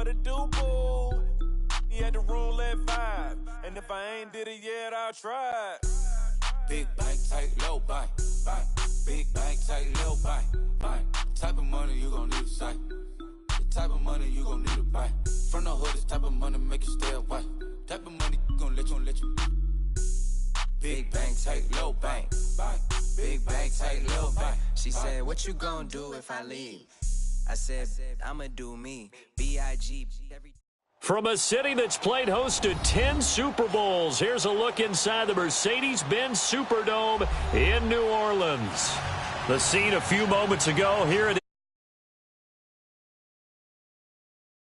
what it do, boo? He had the roulette vibe, and if I ain't did it yet, I'll try. Big bank, tight, low bank, bank. Big bank, tight, low bank, bank. Type of money you gon' need to sight. The type of money you gon' need to buy. From the hood, this type of money make you stay away. Type of money gon' let you. Big bank, tight, low bank, bank. Big bank, tight, low bank. She said, what you gon' do if I leave? I said, I'ma do me. B.I.G. From a city that's played host to 10 Super Bowls, here's a look inside the Mercedes-Benz Superdome in New Orleans. The scene a few moments ago. Here it is.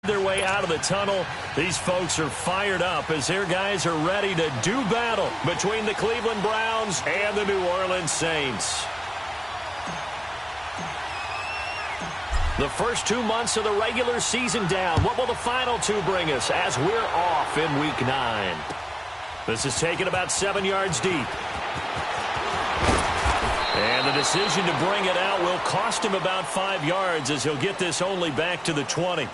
Their way out of the tunnel. These folks are fired up as their guys are ready to do battle between the Cleveland Browns and the New Orleans Saints. The first 2 months of the regular season down. What will the final two bring us as we're off in Week 9? This is taken about 7 yards deep. And the decision to bring it out will cost him about 5 yards as he'll get this only back to the 20.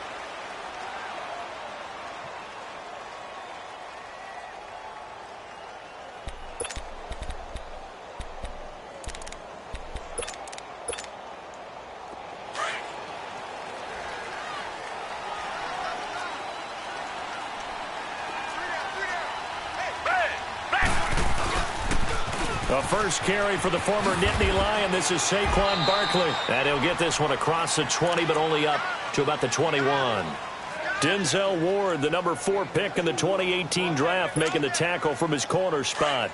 The first carry for the former Nittany Lion. This is Saquon Barkley. And he'll get this one across the 20, but only up to about the 21. Denzel Ward, the number 4 pick in the 2018 draft, making the tackle from his corner spot.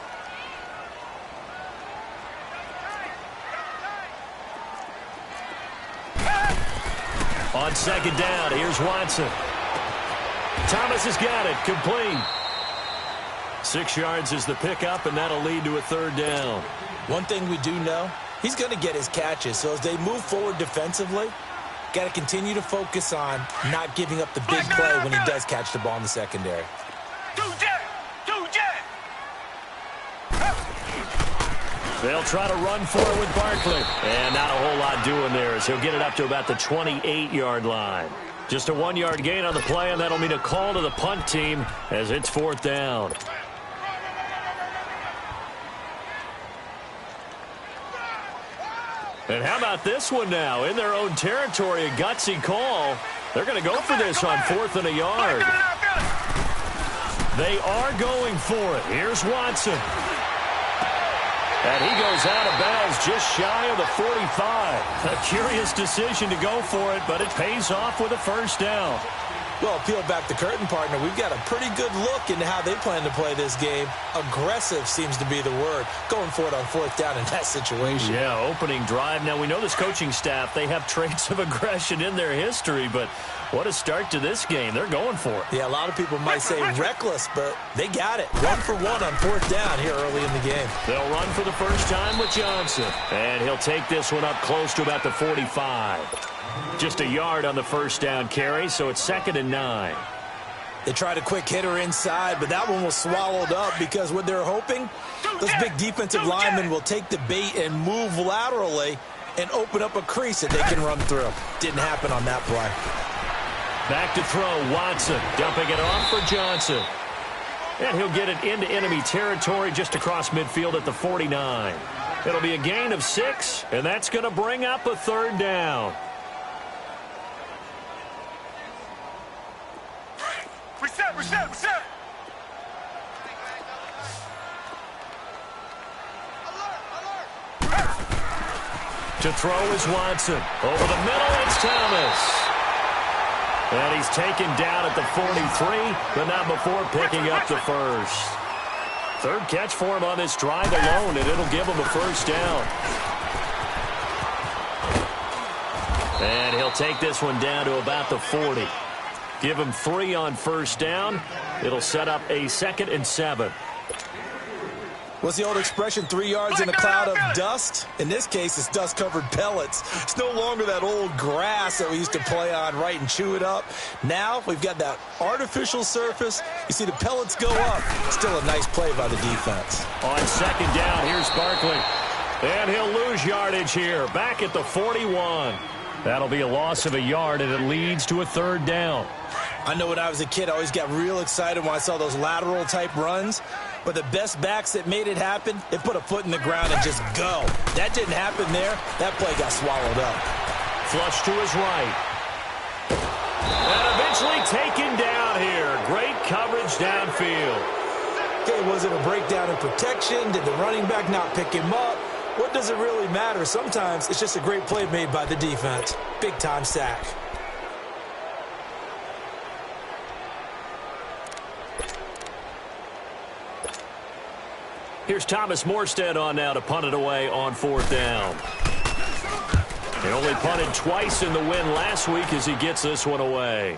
On second down, here's Watson. Thomas has got it, complete. 6 yards is the pickup, and that'll lead to a third down. One thing we do know, he's going to get his catches. So as they move forward defensively, got to continue to focus on not giving up the big play when he does catch the ball in the secondary. They'll try to run for it with Barkley. And not a whole lot doing there as he'll get it up to about the 28-yard line. Just a 1-yard gain on the play, and that'll mean a call to the punt team as it's 4th down. And how about this one now? In their own territory, a gutsy call. They're going to go for this on 4th and a yard. They are going for it. Here's Watson. And he goes out of bounds just shy of the 45. A curious decision to go for it, but it pays off with a first down. Well, peel back the curtain, partner. We've got a pretty good look into how they plan to play this game. Aggressive seems to be the word. Going for it on 4th down in that situation. Yeah, opening drive. Now, we know this coaching staff, they have traits of aggression in their history, but what a start to this game. They're going for it. Yeah, a lot of people might say reckless, but they got it. 1 for 1 on 4th down here early in the game. They'll run for the first time with Johnson. And he'll take this one up close to about the 45. Just a yard on the first down carry, so it's 2nd and 9. They tried a quick hitter inside, but that one was swallowed up because what they're hoping, those big defensive linemen will take the bait and move laterally and open up a crease that they can run through. Didn't happen on that play. Back to throw, Watson, dumping it off for Johnson. And he'll get it into enemy territory just across midfield at the 49. It'll be a gain of 6, and that's going to bring up a 3rd down. Reset. To throw is Watson. Over the middle, it's Thomas. And he's taken down at the 43, but not before picking up the first. 3rd catch for him on this drive alone, and it'll give him a first down. And he'll take this one down to about the 40. Give him 3 on first down. It'll set up a 2nd and 7. What's the old expression, 3 yards in a cloud of dust? In this case, it's dust-covered pellets. It's no longer that old grass that we used to play on, right, and chew it up. Now we've got that artificial surface. You see the pellets go up. Still a nice play by the defense. On 2nd down, here's Barkley. And he'll lose yardage here, back at the 41. That'll be a loss of a yard, and it leads to a 3rd down. I know when I was a kid, I always got real excited when I saw those lateral-type runs. But the best backs that made it happen, they put a foot in the ground and just go. That didn't happen there. That play got swallowed up. Flush to his right. And eventually taken down here. Great coverage downfield. Okay, was it a breakdown in protection? Did the running back not pick him up? What does it really matter? Sometimes it's just a great play made by the defense. Big-time sack. Here's Thomas Morstead on now to punt it away on 4th down. He only punted twice in the win last week as he gets this one away.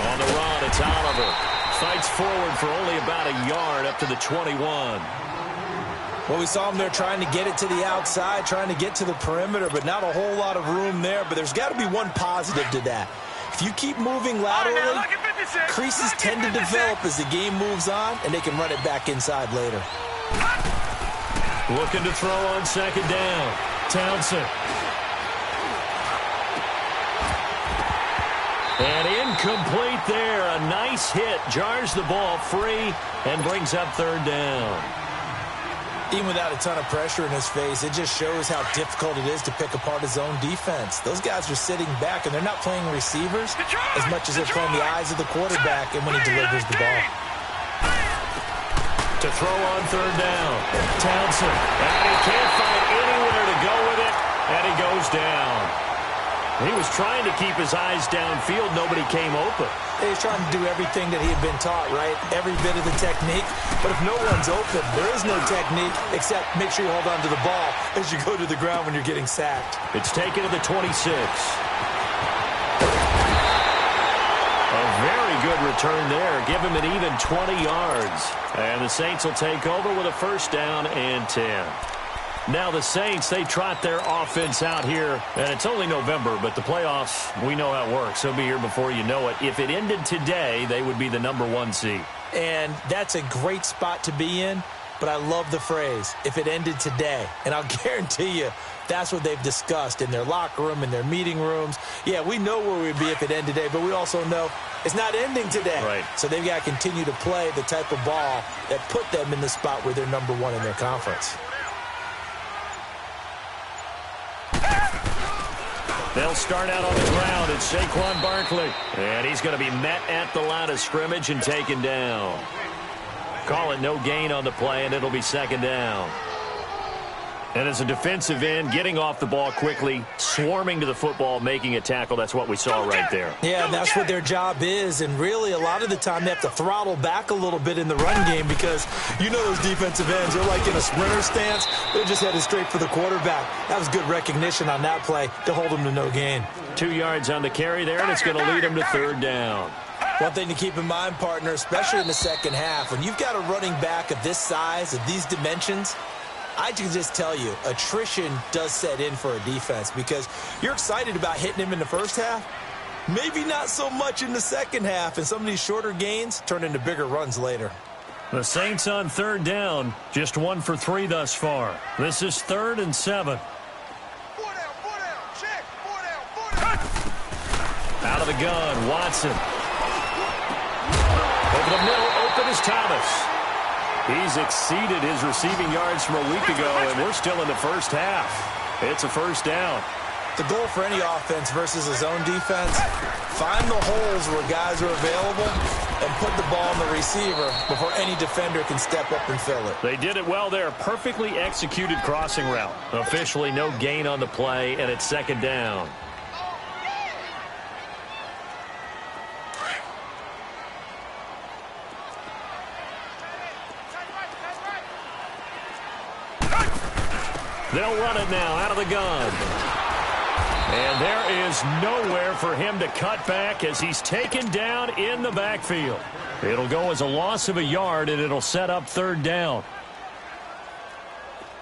On the run, it's Oliver. Fights forward for only about a yard up to the 21. Well, we saw him there trying to get it to the outside, trying to get to the perimeter, but not a whole lot of room there. But there's got to be one positive to that. If you keep moving laterally, creases tend to develop as the game moves on, and they can run it back inside later. Looking to throw on 2nd down. Townsend. And incomplete there. A nice hit. Jars the ball free and brings up 3rd down. Even without a ton of pressure in his face, it just shows how difficult it is to pick apart his own defense. Those guys are sitting back, and they're not playing receivers as much as they're playing the eyes of the quarterback and when he delivers the ball. To throw on 3rd down. Townsend. And he can't find anywhere to go with it, and he goes down. He was trying to keep his eyes downfield. Nobody came open. He's trying to do everything that he had been taught, right? Every bit of the technique. But if no one's open, there is no technique except make sure you hold on to the ball as you go to the ground when you're getting sacked. It's taken to the 26. A very good return there. Give him an even 20 yards. And the Saints will take over with a 1st down and 10. Now the Saints, they trot their offense out here, and it's only November, but the playoffs, we know how it works. They'll be here before you know it. If it ended today, they would be the #1 seed. And that's a great spot to be in, but I love the phrase, if it ended today. And I'll guarantee you that's what they've discussed in their locker room, in their meeting rooms. Yeah, we know where we'd be if it ended today, but we also know it's not ending today. Right. So they've got to continue to play the type of ball that put them in the spot where they're #1 in their conference. They'll start out on the ground. It's Saquon Barkley. And he's going to be met at the line of scrimmage and taken down. Call it no gain on the play, and it'll be 2nd down. And as a defensive end, getting off the ball quickly, swarming to the football, making a tackle, that's what we saw right there. Yeah, and that's what their job is. And really, a lot of the time, they have to throttle back a little bit in the run game because you know those defensive ends, they're like in a sprinter stance. They're just headed straight for the quarterback. That was good recognition on that play to hold them to no gain. 2 yards on the carry there, and it's going to lead them to 3rd down. One thing to keep in mind, partner, especially in the second half, when you've got a running back of this size, of these dimensions, I can just tell you, attrition does set in for a defense because you're excited about hitting him in the first half. Maybe not so much in the second half, and some of these shorter gains turn into bigger runs later. The Saints on 3rd down, just 1 for 3 thus far. This is 3rd and 7. Out of the gun, Watson. Over the middle, open is Thomas. He's exceeded his receiving yards from a week ago, and we're still in the first half. It's a 1st down. The goal for any offense versus his own defense, find the holes where guys are available and put the ball on the receiver before any defender can step up and fill it. They did it well there. Perfectly executed crossing route. Officially no gain on the play, and it's 2nd down. They'll run it now out of the gun. And there is nowhere for him to cut back as he's taken down in the backfield. It'll go as a loss of a yard, and it'll set up third down.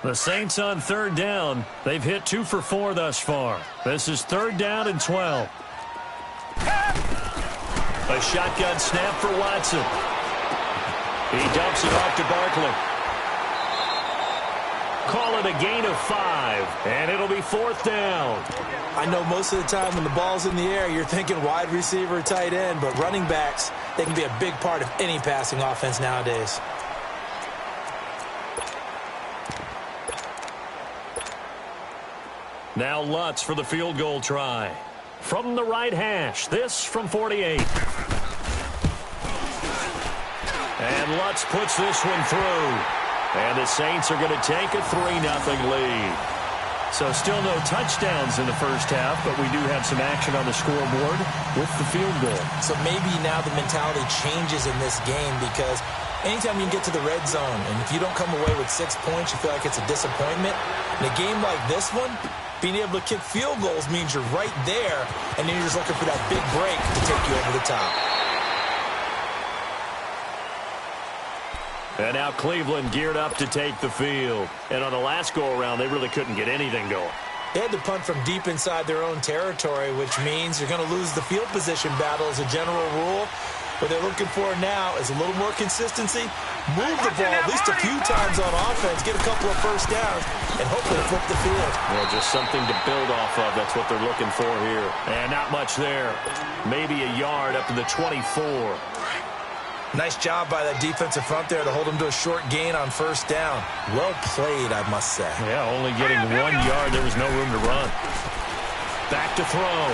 The Saints on third down. They've hit 2 for 4 thus far. This is third down and 12. A shotgun snap for Watson. He dumps it off to Barkley. Call it a gain of 5, and it'll be fourth down. I know most of the time when the ball's in the air, you're thinking wide receiver, tight end, but running backs, they can be a big part of any passing offense nowadays. Now Lutz for the field goal try. From the right hash, this from 48. And Lutz puts this one through. And the Saints are going to take a 3-0 lead. So still no touchdowns in the first half, but we do have some action on the scoreboard with the field goal. So maybe now the mentality changes in this game because anytime you can get to the red zone, and if you don't come away with 6 points, you feel like it's a disappointment. In a game like this one, being able to kick field goals means you're right there, and then you're just looking for that big break to take you over the top. And now Cleveland geared up to take the field. And on the last go-around, they really couldn't get anything going. They had to punt from deep inside their own territory, which means you're going to lose the field position battle as a general rule. What they're looking for now is a little more consistency, move the ball at least a few times on offense, get a couple of first downs, and hopefully flip the field. Well, just something to build off of. That's what they're looking for here. And not much there. Maybe a yard up to the 24. Nice job by that defensive front there to hold them to a short gain on first down. Well played, I must say. Yeah, only getting 1 yard. There was no room to run. Back to throw.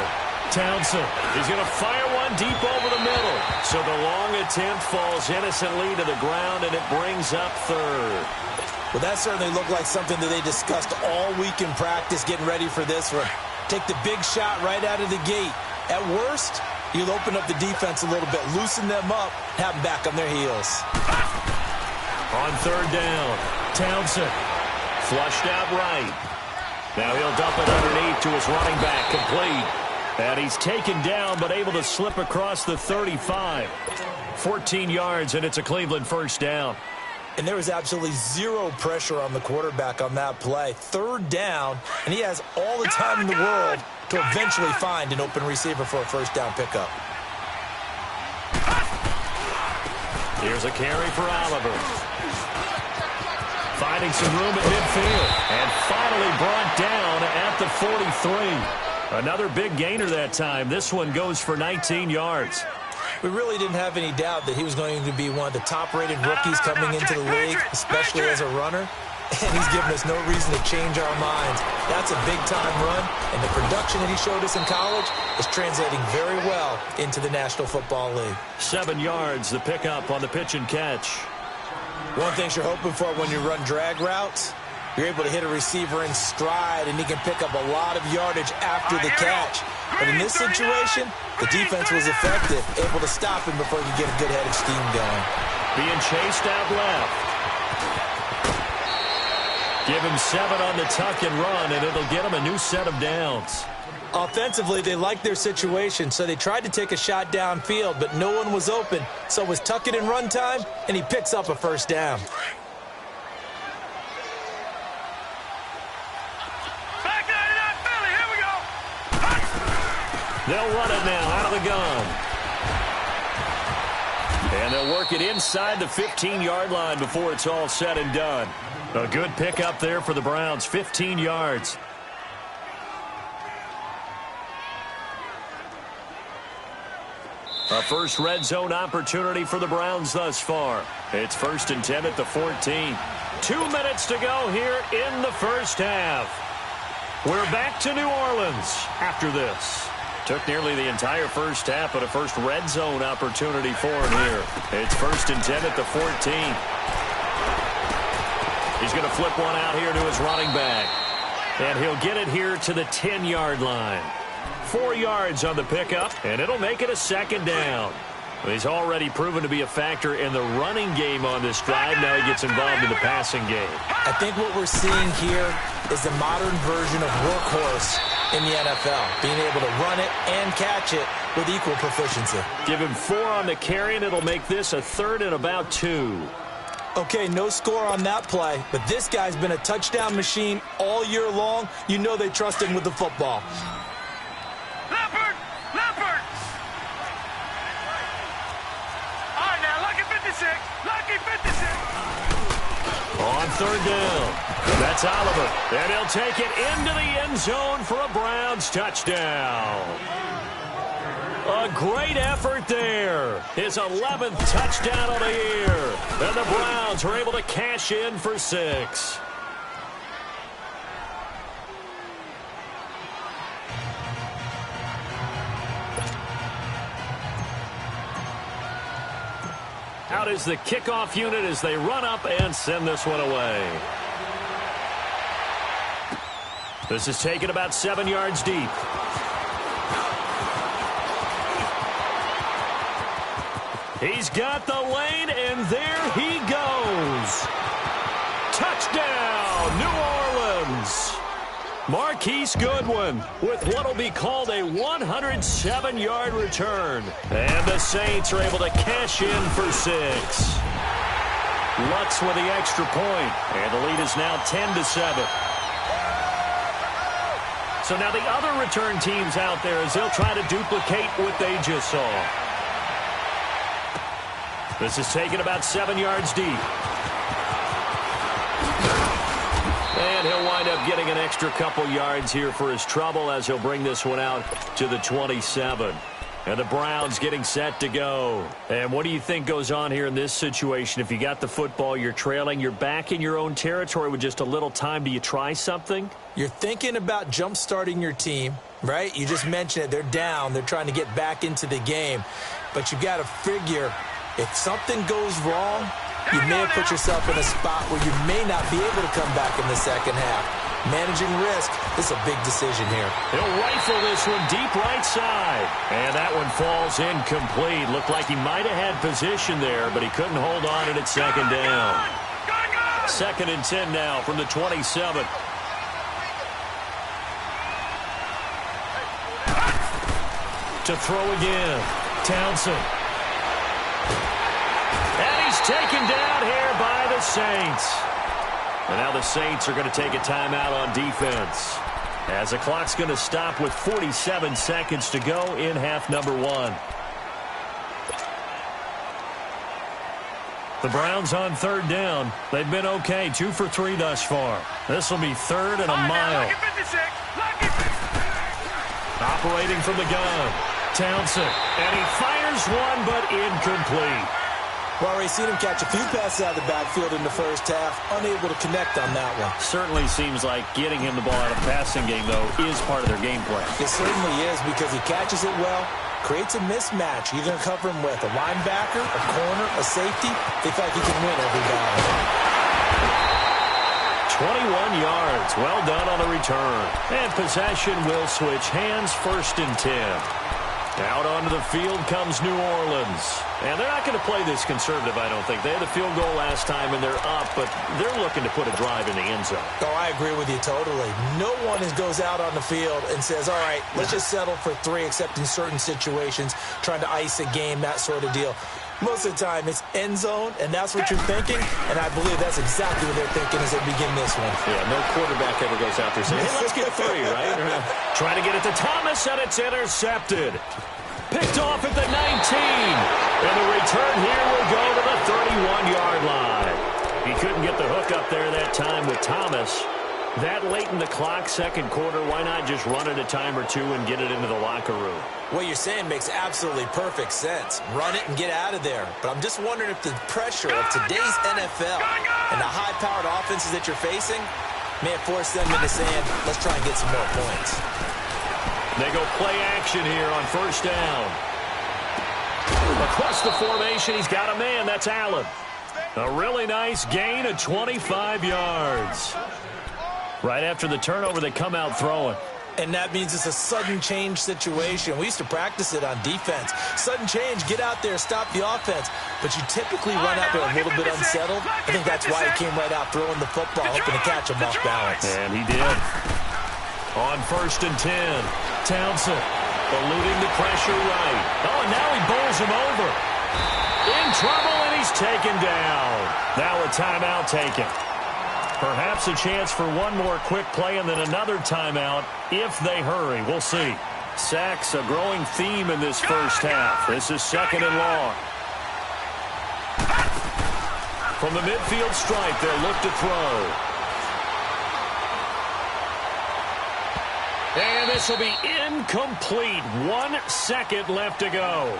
Townsend is going to fire one deep over the middle. So the long attempt falls innocently to the ground, and it brings up third. Well, that certainly looked like something that they discussed all week in practice getting ready for this one. Take the big shot right out of the gate. At worst, you'll open up the defense a little bit, loosen them up, have them back on their heels. On third down, Townsend flushed out right. Now he'll dump it underneath to his running back, complete. And he's taken down, but able to slip across the 35. 14 yards, and it's a Cleveland first down. And there was absolutely zero pressure on the quarterback on that play. Third down, and he has all the time in the world to eventually find an open receiver for a first down pickup. Here's a carry for Oliver. Finding some room at midfield. And finally brought down at the 43. Another big gainer that time. This one goes for 19 yards. We really didn't have any doubt that he was going to be one of the top-rated rookies coming into the league, especially as a runner. And he's given us no reason to change our minds. That's a big-time run, and the production that he showed us in college is translating very well into the National Football League. 7 yards, the pickup on the pitch and catch. One thing you're hoping for when you run drag routes, you're able to hit a receiver in stride, and he can pick up a lot of yardage after the catch. But in this situation, the defense was effective, able to stop him before he could get a good head of steam going. Being chased out left. Give him 7 on the tuck and run, and it'll get him a new set of downs. Offensively, they liked their situation, so they tried to take a shot downfield, but no one was open. So it was tuck it and run time, and he picks up a first down. They'll run it now out of the gun. And they'll work it inside the 15-yard line before it's all said and done. A good pickup there for the Browns, 15 yards. A first red zone opportunity for the Browns thus far. It's 1st and 10 at the 14. 2 minutes to go here in the first half. We're back to New Orleans after this. Took nearly the entire first half, but a first red zone opportunity for him here. It's 1st and 10 at the 14. He's going to flip one out here to his running back. And he'll get it here to the 10-yard line. 4 yards on the pickup, and it'll make it a second down. He's already proven to be a factor in the running game on this drive. Now he gets involved in the passing game. I think what we're seeing here is the modern version of workhorse in the NFL, being able to run it and catch it with equal proficiency. Give him 4 on the carry, and it'll make this a 3rd and about 2. Okay, no score on that play, but this guy's been a touchdown machine all year long. You know they trust him with the football. Leopard! Leopard! All right, now, lucky 56. Lucky 56. On 3rd down, that's Oliver. And he'll take it into the end zone for a Browns touchdown. A great effort there. His 11th touchdown of the year. And the Browns are able to cash in for 6. Out is the kickoff unit as they run up and send this one away. This is taken about 7 yards deep. He's got the lane, and there he goes. Touchdown, New Orleans. Marquise Goodwin with what will be called a 107-yard return. And the Saints are able to cash in for 6. Lutz with the extra point, and the lead is now 10-7. So now the other return teams out there as they'll try to duplicate what they just saw. This is taken about 7 yards deep. And he'll wind up getting an extra couple yards here for his trouble as he'll bring this one out to the 27. And the Browns getting set to go. And what do you think goes on here in this situation? If you got the football, you're trailing, you're back in your own territory with just a little time. Do you try something? You're thinking about jump-starting your team, right? You just mentioned it. They're down. They're trying to get back into the game. But you've got to figure, if something goes wrong, you may have put yourself in a spot where you may not be able to come back in the second half. Managing risk, this is a big decision here. He'll rifle this one deep right side. And that one falls incomplete. Looked like he might have had position there, but he couldn't hold on it at second down. 2nd and 10 now from the 27. To throw again. Townsend. And he's taken down here by the Saints. And now the Saints are going to take a timeout on defense, as the clock's going to stop with 47 seconds to go in half number 1. The Browns on 3rd down. They've been okay, 2 for 3 thus far. This will be 3rd and a mile. Operating from the gun, Townsend, and he fires one, but incomplete. Well, we've seen him catch a few passes out of the backfield in the first half, unable to connect on that one. Certainly seems like getting him the ball out of the passing game, though, is part of their game plan. It certainly is, because he catches it well, creates a mismatch. You're going to cover him with a linebacker, a corner, a safety. They feel like he can win every battle. 21 yards. Well done on the return. And possession will switch hands, 1st and 10. Out onto the field comes New Orleans. And they're not going to play this conservative, I don't think. They had the field goal last time, and they're up, but they're looking to put a drive in the end zone. Oh, I agree with you totally. No one goes out on the field and says, all right, let's just settle for 3, except in certain situations, trying to ice a game, that sort of deal. Most of the time, it's end zone, and that's what you're thinking, and I believe that's exactly what they're thinking as they begin this one. Yeah, no quarterback ever goes out there saying, hey, let's get 3, right? Trying to get it to Thomas, and it's intercepted. Picked off at the 19. And the return here will go to the 31-yard line. He couldn't get the hook up there that time with Thomas. That late in the clock, 2nd quarter, why not just run it a time or 2 and get it into the locker room? What you're saying makes absolutely perfect sense. Run it and get out of there. But I'm just wondering if the pressure of today's NFL and the high-powered offenses that you're facing may have forced them into saying, let's try and get some more points. They go play action here on 1st down. Across the formation, he's got a man. That's Allen. A really nice gain of 25 yards. Right after the turnover, they come out throwing. And that means it's a sudden change situation. We used to practice it on defense. Sudden change, get out there, stop the offense. But you typically run out there a little bit unsettled. I think that's why he came right out throwing the football, hoping to catch him off balance. And he did. On 1st and 10, Townsend eluding the pressure right. Oh, and now he bowls him over. In trouble, and he's taken down. Now a timeout taken. Perhaps a chance for one more quick play and then another timeout if they hurry. We'll see. Sacks, a growing theme in this first half. This is 2nd and long. From the midfield stripe, they'll look to throw. And this will be incomplete. 1 second left to go.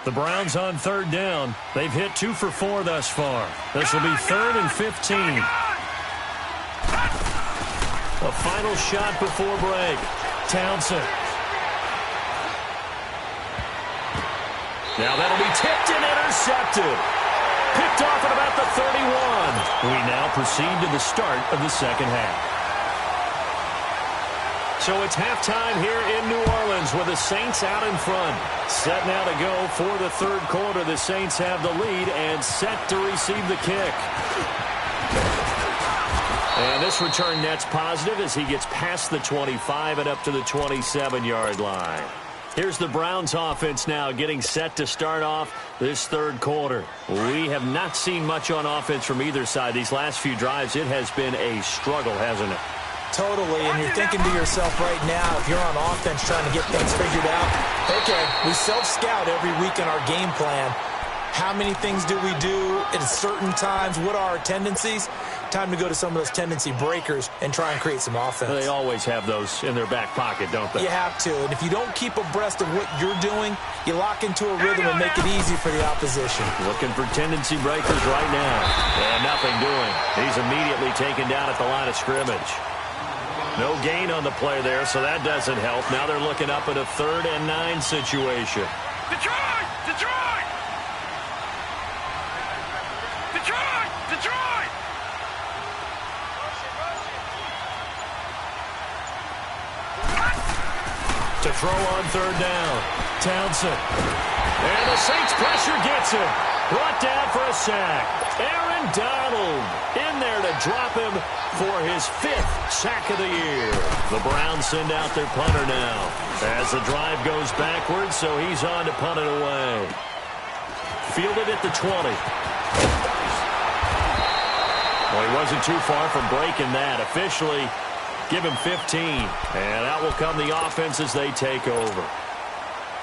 The Browns on 3rd down. They've hit 2 for 4 thus far. This will be 3rd and 15. A final shot before break. Townsend. Now that'll be tipped and intercepted. Picked off at about the 31. We now proceed to the start of the second half. So it's halftime here in New Orleans with the Saints out in front. Set now to go for the 3rd quarter. The Saints have the lead and set to receive the kick. And this return net's positive as he gets past the 25 and up to the 27-yard line. Here's the Browns offense now getting set to start off this 3rd quarter. We have not seen much on offense from either side. These last few drives, it has been a struggle, hasn't it? Totally, and you're thinking to yourself right now, if you're on offense trying to get things figured out, okay, we self-scout every week in our game plan. How many things do we do at certain times? What are our tendencies? Time to go to some of those tendency breakers and try and create some offense. They always have those in their back pocket, don't they? You have to, and if you don't keep abreast of what you're doing, you lock into a rhythm and make it easy for the opposition. Looking for tendency breakers right now. And nothing doing. He's immediately taken down at the line of scrimmage. No gain on the play there, so that doesn't help. Now they're looking up at a 3rd and 9 situation. Detroit! Detroit! Detroit! Detroit! To throw on 3rd down. Townsend. And the Saints pressure gets him. Brought down for a sack. Aaron Donald in there to drop him for his 5th sack of the year. The Browns send out their punter now as the drive goes backwards, so he's on to punt it away. Fielded at the 20. Well, he wasn't too far from breaking that. Officially, give him 15. And out will come the offense as they take over.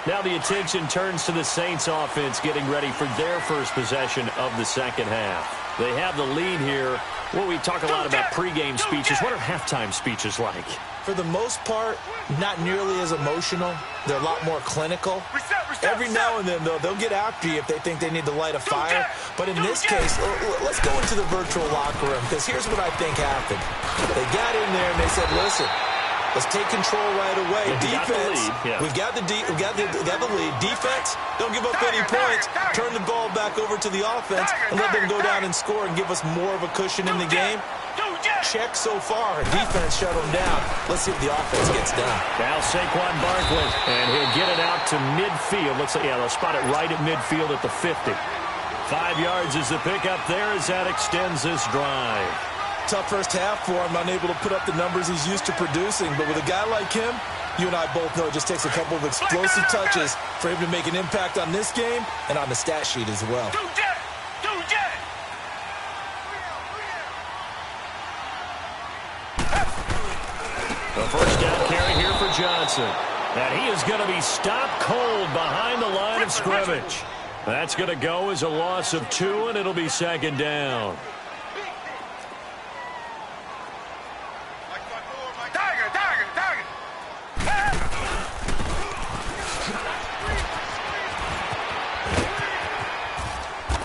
Now the attention turns to the Saints offense getting ready for their first possession of the second half. They have the lead here. Well, we talk a lot about pregame speeches. What are halftime speeches like? For the most part, not nearly as emotional. They're a lot more clinical. Every now and then, though, they'll get after you if they think they need to light a fire. But in this case, let's go into the virtual locker room, because here's what I think happened. They got in there and they said, listen, let's take control right away. Defense, we've got the lead. Defense, don't give up any points. Turn the ball back over to the offense and let them go down and score and give us more of a cushion in the game. Check so far. Defense shut them down. Let's see if the offense gets done. Now Saquon Barkley, and he'll get it out to midfield. Looks like, they'll spot it right at midfield at the 50. 5 yards is the pickup there as that extends this drive. Tough first half for him, unable to put up the numbers he's used to producing. But with a guy like him, you and I both know it just takes a couple of explosive touches for him to make an impact on this game and on the stat sheet as well. The first down carry here for Johnson. And he is going to be stopped cold behind the line of scrimmage. That's going to go as a loss of 2, and it'll be 2nd down.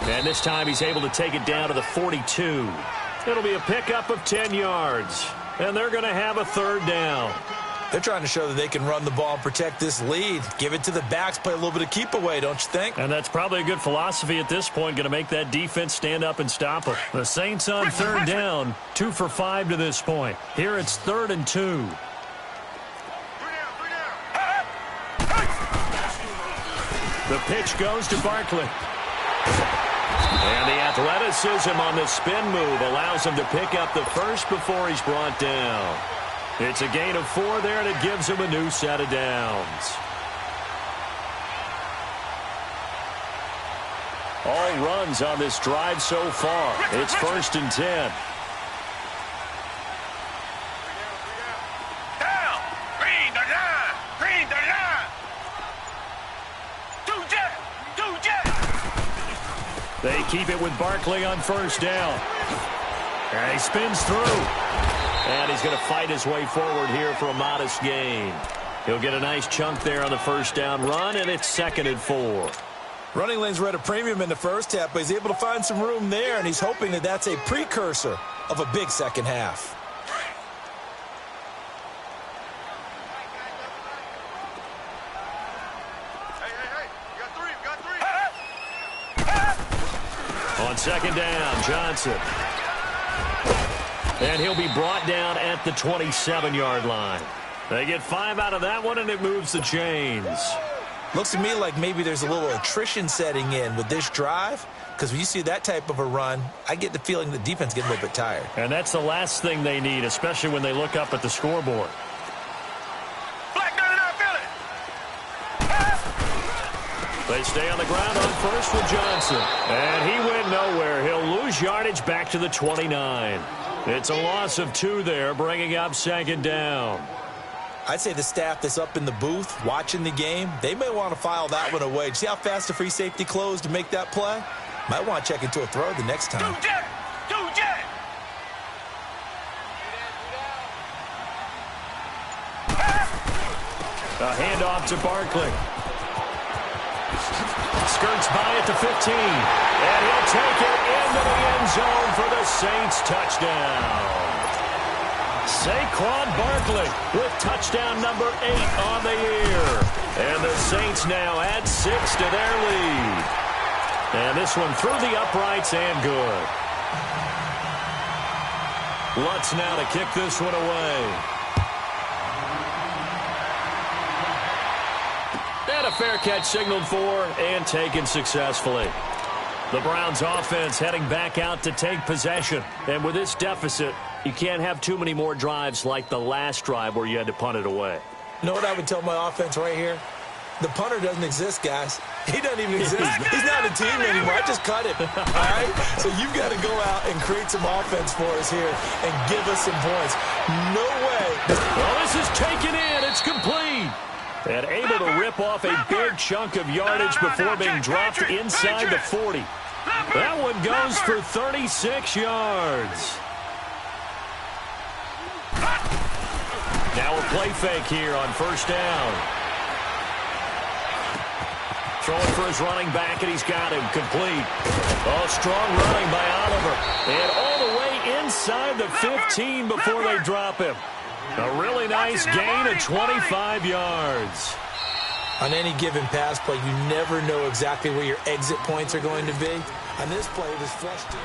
And this time he's able to take it down to the 42. It'll be a pickup of 10 yards. And they're going to have a 3rd down. They're trying to show that they can run the ball and protect this lead. Give it to the backs, play a little bit of keep away, don't you think? And that's probably a good philosophy at this point, going to make that defense stand up and stop them. The Saints on 3rd down, 2 for 5 to this point. Here it's 3rd and 2. The pitch goes to Barkley. And the athleticism on the spin move allows him to pick up the first before he's brought down. It's a gain of 4 there, and it gives him a new set of downs. All runs on this drive so far. It's 1st and 10. Down. Green the line. Green the line. Two jet. They keep it with Barkley on 1st down. And he spins through. And he's going to fight his way forward here for a modest gain. He'll get a nice chunk there on the 1st down run, and it's 2nd and 4. Running lanes were at a premium in the first half, but he's able to find some room there, and he's hoping that that's a precursor of a big second half. On 2nd down, Johnson. And he'll be brought down at the 27-yard line. They get 5 out of that one, and it moves the chains. Looks to me like maybe there's a little attrition setting in with this drive, because when you see that type of a run, I get the feeling the defense gets a little bit tired. And that's the last thing they need, especially when they look up at the scoreboard. They stay on the ground on 1st with Johnson. And he went nowhere. He'll lose yardage back to the 29. It's a loss of 2 there, bringing up 2nd down. I'd say the staff that's up in the booth watching the game, they may want to file that one away. See how fast the free safety closed to make that play? Might want to check into a throw the next time. A handoff to Barkley. Skirts by at the 15. And he'll take it into the end zone for the Saints touchdown. Saquon Barkley with touchdown number 8 on the year. And the Saints now add 6 to their lead. And this one through the uprights and good. Lutz now to kick this one away. And a fair catch signaled for and taken successfully. The Browns offense heading back out to take possession. And with this deficit, you can't have too many more drives like the last drive where you had to punt it away. You know what I would tell my offense right here? The punter doesn't exist, guys. He doesn't even exist. He's not a team anymore. I just cut him. All right? So you've got to go out and create some offense for us here and give us some points. No way. Well, this is taken in. It's complete. And able to rip off a big chunk of yardage before being dropped inside the 40. That one goes for 36 yards. Now a play fake here on 1st down. Throwing for his running back, and he's got him complete. Oh, strong running by Oliver. And all the way inside the 15 before they drop him. A really nice gain of 25 yards. On any given pass play, you never know exactly where your exit points are going to be. On this play, it was flushed in.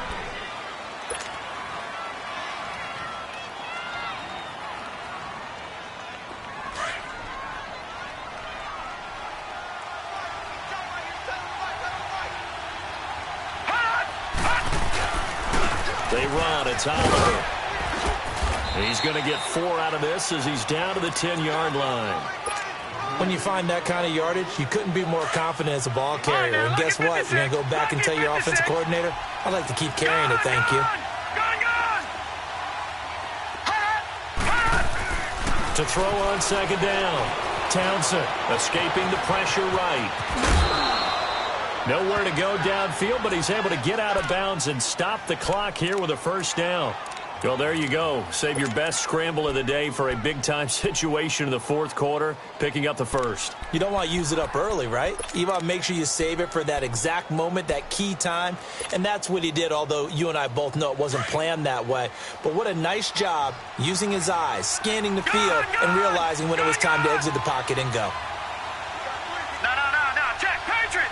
They run. It's Oliver. He's going to get 4 out of this as he's down to the 10-yard line. When you find that kind of yardage, you couldn't be more confident as a ball carrier. And guess what? You're going to go back and tell your offensive coordinator, I'd like to keep carrying it, thank you. To throw on 2nd down. Townsend escaping the pressure right. Nowhere to go downfield, but he's able to get out of bounds and stop the clock here with a 1st down. Well, there you go. Save your best scramble of the day for a big-time situation in the 4th quarter, picking up the 1st. You don't want to use it up early, right? You want to make sure you save it for that exact moment, that key time. And that's what he did, although you and I both know it wasn't planned that way. But what a nice job using his eyes, scanning the field, and realizing when it was time to exit the pocket and go. No. Check. Patriot.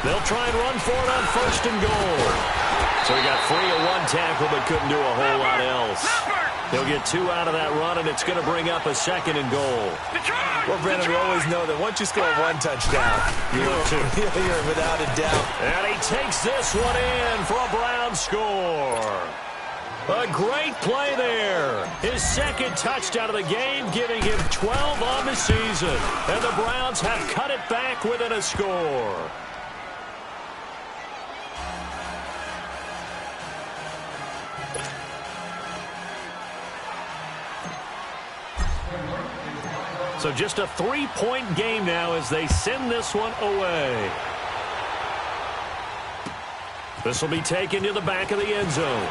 They'll try and run for it on 1st and goal. So he got free of one tackle but couldn't do a whole lot else. He'll get 2 out of that run, and it's going to bring up a 2nd and goal. Well, Brandon, we always know that once you score 1 touchdown, you're without a doubt. And he takes this one in for a Browns score. A great play there. His 2nd touchdown of the game, giving him 12 on the season. And the Browns have cut it back within a score. So just a 3-point game now as they send this one away. This will be taken to the back of the end zone.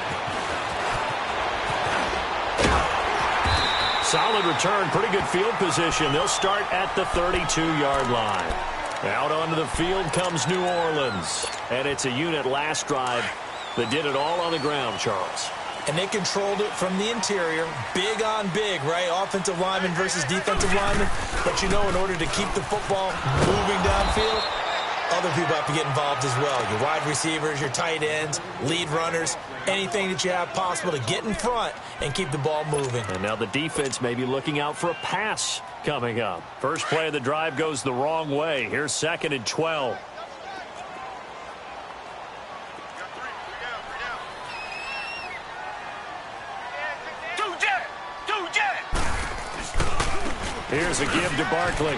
Solid return, pretty good field position. They'll start at the 32-yard line. Out onto the field comes New Orleans. And it's a unit last drive that did it all on the ground, Charles. And they controlled it from the interior, big on big, right? Offensive lineman versus defensive lineman. But you know, in order to keep the football moving downfield, other people have to get involved as well. Your wide receivers, your tight ends, lead runners, anything that you have possible to get in front and keep the ball moving. And now the defense may be looking out for a pass coming up. First play of the drive goes the wrong way. Here's 2nd and 12. Here's a give to Barkley.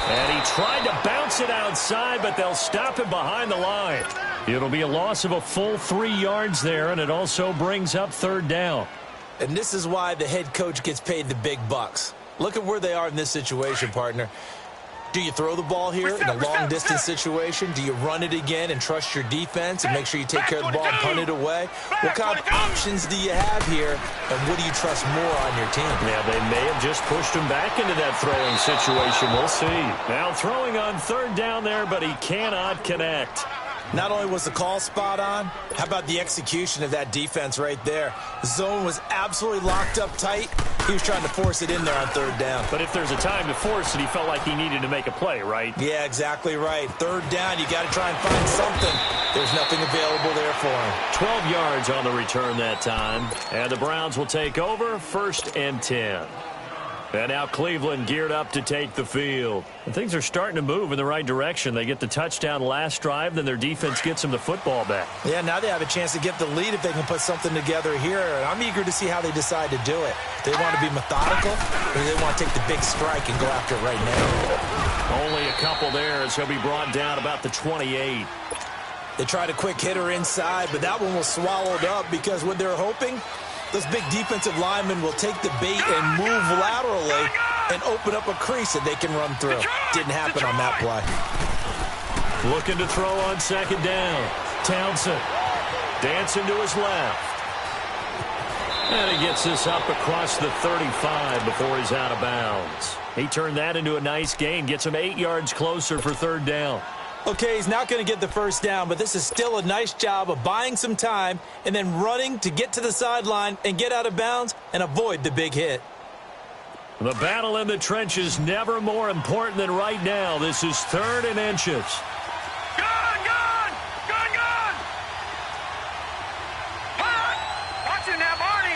And he tried to bounce it outside, but they'll stop him behind the line. It'll be a loss of a full 3 yards there, and it also brings up 3rd down. And this is why the head coach gets paid the big bucks. Look at where they are in this situation, partner. Do you throw the ball here in a long-distance situation? Do you run it again and trust your defense and make sure you take care of the ball and punt it away? What kind of options do you have here, and what do you trust more on your team? Yeah, they may have just pushed him back into that throwing situation. We'll see. Now throwing on 3rd down there, but he cannot connect. Not only was the call spot on, how about the execution of that defense right there? The zone was absolutely locked up tight. He was trying to force it in there on 3rd down. But if there's a time to force it, he felt like he needed to make a play, right? Yeah, exactly right. 3rd down, you got to try and find something. There's nothing available there for him. 12 yards on the return that time. And the Browns will take over, 1st and 10. And now Cleveland geared up to take the field. And things are starting to move in the right direction. They get the touchdown last drive, then their defense gets them the football back. Yeah, now they have a chance to get the lead if they can put something together here. And I'm eager to see how they decide to do it. Do they want to be methodical, or do they want to take the big strike and go after it right now? Only a couple there as he'll be brought down about the 28. They tried a quick hitter inside, but that one was swallowed up because what they're hoping, those big defensive linemen will take the bait and move laterally and open up a crease that they can run through. Didn't happen on that play. Looking to throw on 2nd down. Townsend dancing to his left. And he gets this up across the 35 before he's out of bounds. He turned that into a nice gain. Gets him 8 yards closer for 3rd down. Okay, he's not going to get the 1st down, but this is still a nice job of buying some time and then running to get to the sideline and get out of bounds and avoid the big hit. The battle in the trenches never more important than right now. This is 3rd and inches. Gun! Watch it now, Barney!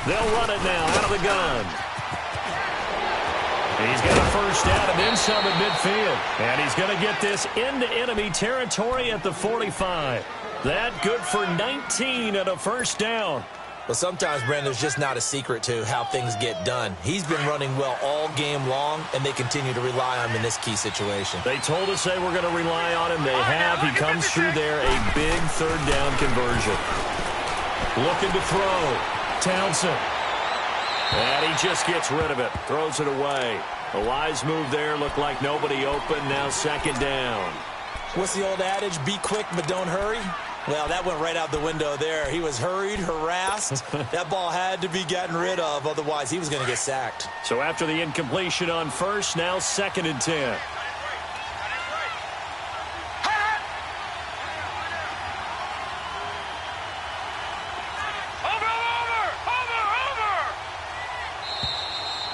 They'll run it now out of the gun. He's got a 1st down and then some at midfield. And he's going to get this into enemy territory at the 45. That good for 19 and a 1st down. Well, sometimes, Brandon, there's just not a secret to how things get done. He's been running well all game long, and they continue to rely on him in this key situation. They told us they were going to rely on him. They have. He comes through there, a big 3rd down conversion. Looking to throw. Townsend. And he just gets rid of it. Throws it away. A wise move there. Looked like nobody open. Now 2nd down. What's the old adage? Be quick, but don't hurry. Well, that went right out the window there. He was hurried, harassed. That ball had to be gotten rid of. Otherwise, he was going to get sacked. So after the incompletion on 1st, now 2nd and 10.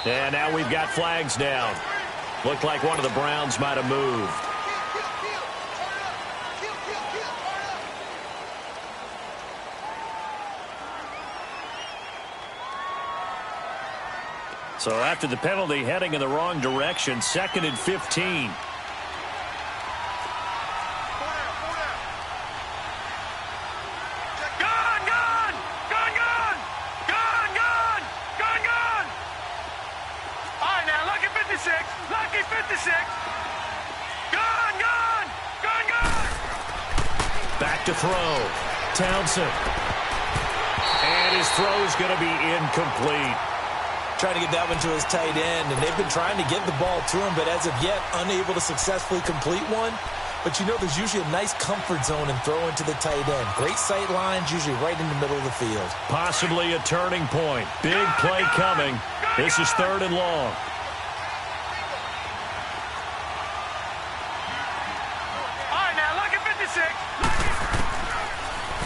And now we've got flags down. Looked like one of the Browns might have moved. So after the penalty, heading in the wrong direction, 2nd and 15. Lucky 56. Gone. Back to throw. Townsend. And his throw is going to be incomplete. Trying to get that one to his tight end, and they've been trying to get the ball to him, but as of yet, unable to successfully complete one. But you know there's usually a nice comfort zone in throwing to the tight end. Great sight lines, usually right in the middle of the field. Possibly a turning point. Big play coming. This is 3rd and long.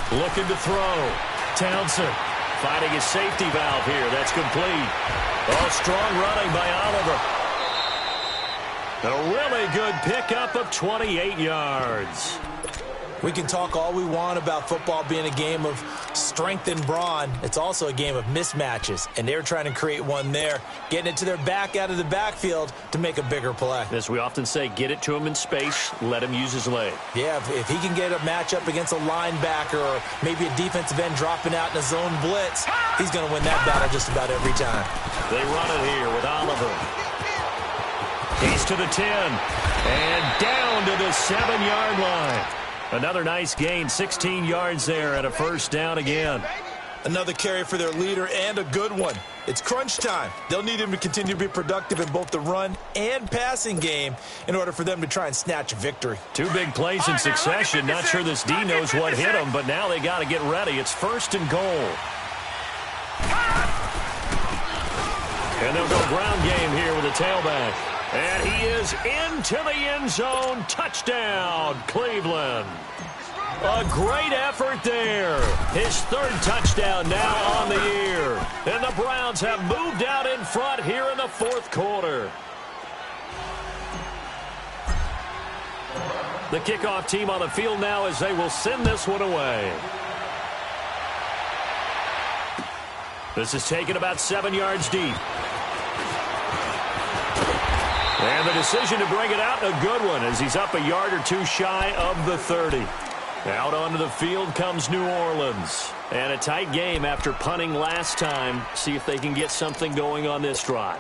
Looking to throw. Townsend finding his safety valve here. That's complete. Oh, strong running by Oliver. A really good pickup of 28 yards. We can talk all we want about football being a game of strength and brawn. It's also a game of mismatches, and they're trying to create one there, getting it to their back out of the backfield to make a bigger play. As we often say, get it to him in space, let him use his leg. Yeah, if he can get a matchup against a linebacker or maybe a defensive end dropping out in a zone blitz, he's going to win that battle just about every time. They run it here with Oliver. He's to the 10, and down to the 7-yard line. Another nice gain, 16 yards there, and a first down again. Another carry for their leader, and a good one. It's crunch time. They'll need him to continue to be productive in both the run and passing game in order for them to try and snatch a victory. 2 big plays in succession. Not sure this D knows what hit him, but now they got to get ready. It's 1st and goal. And they'll go ground game here with a tailback. And he is into the end zone. Touchdown, Cleveland. A great effort there. His 3rd touchdown now on the year. And the Browns have moved out in front here in the 4th quarter. The kickoff team on the field now as they will send this one away. This is taken about 7 yards deep. And the decision to bring it out, a good one, as he's up a yard or 2 shy of the 30. Out onto the field comes New Orleans. And a tight game after punting last time. See if they can get something going on this drive.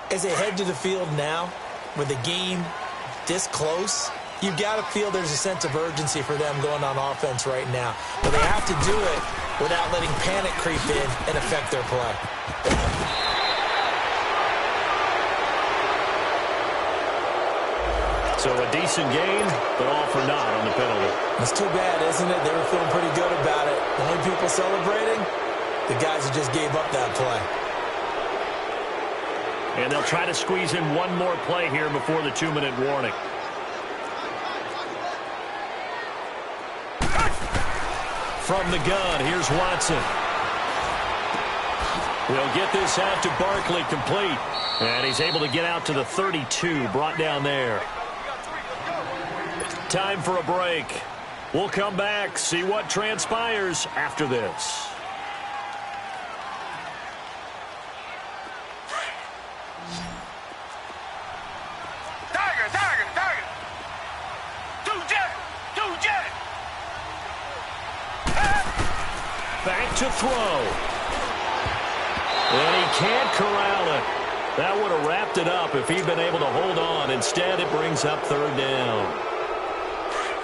As they head to the field now, with the game this close, you've got to feel there's a sense of urgency for them going on offense right now. But they have to do it without letting panic creep in and affect their play. So a decent gain, but all for naught on the penalty. It's too bad, isn't it? They were feeling pretty good about it. The only people celebrating, the guys who just gave up that play. And they'll try to squeeze in one more play here before the 2-minute warning. From the gun, here's Watson. He'll get this out to Barkley complete. And he's able to get out to the 32, brought down there. Time for a break. We'll come back, see what transpires after this. Tiger. Two jet. Back to throw. And he can't corral it. That would have wrapped it up if he'd been able to hold on. Instead, it brings up 3rd down.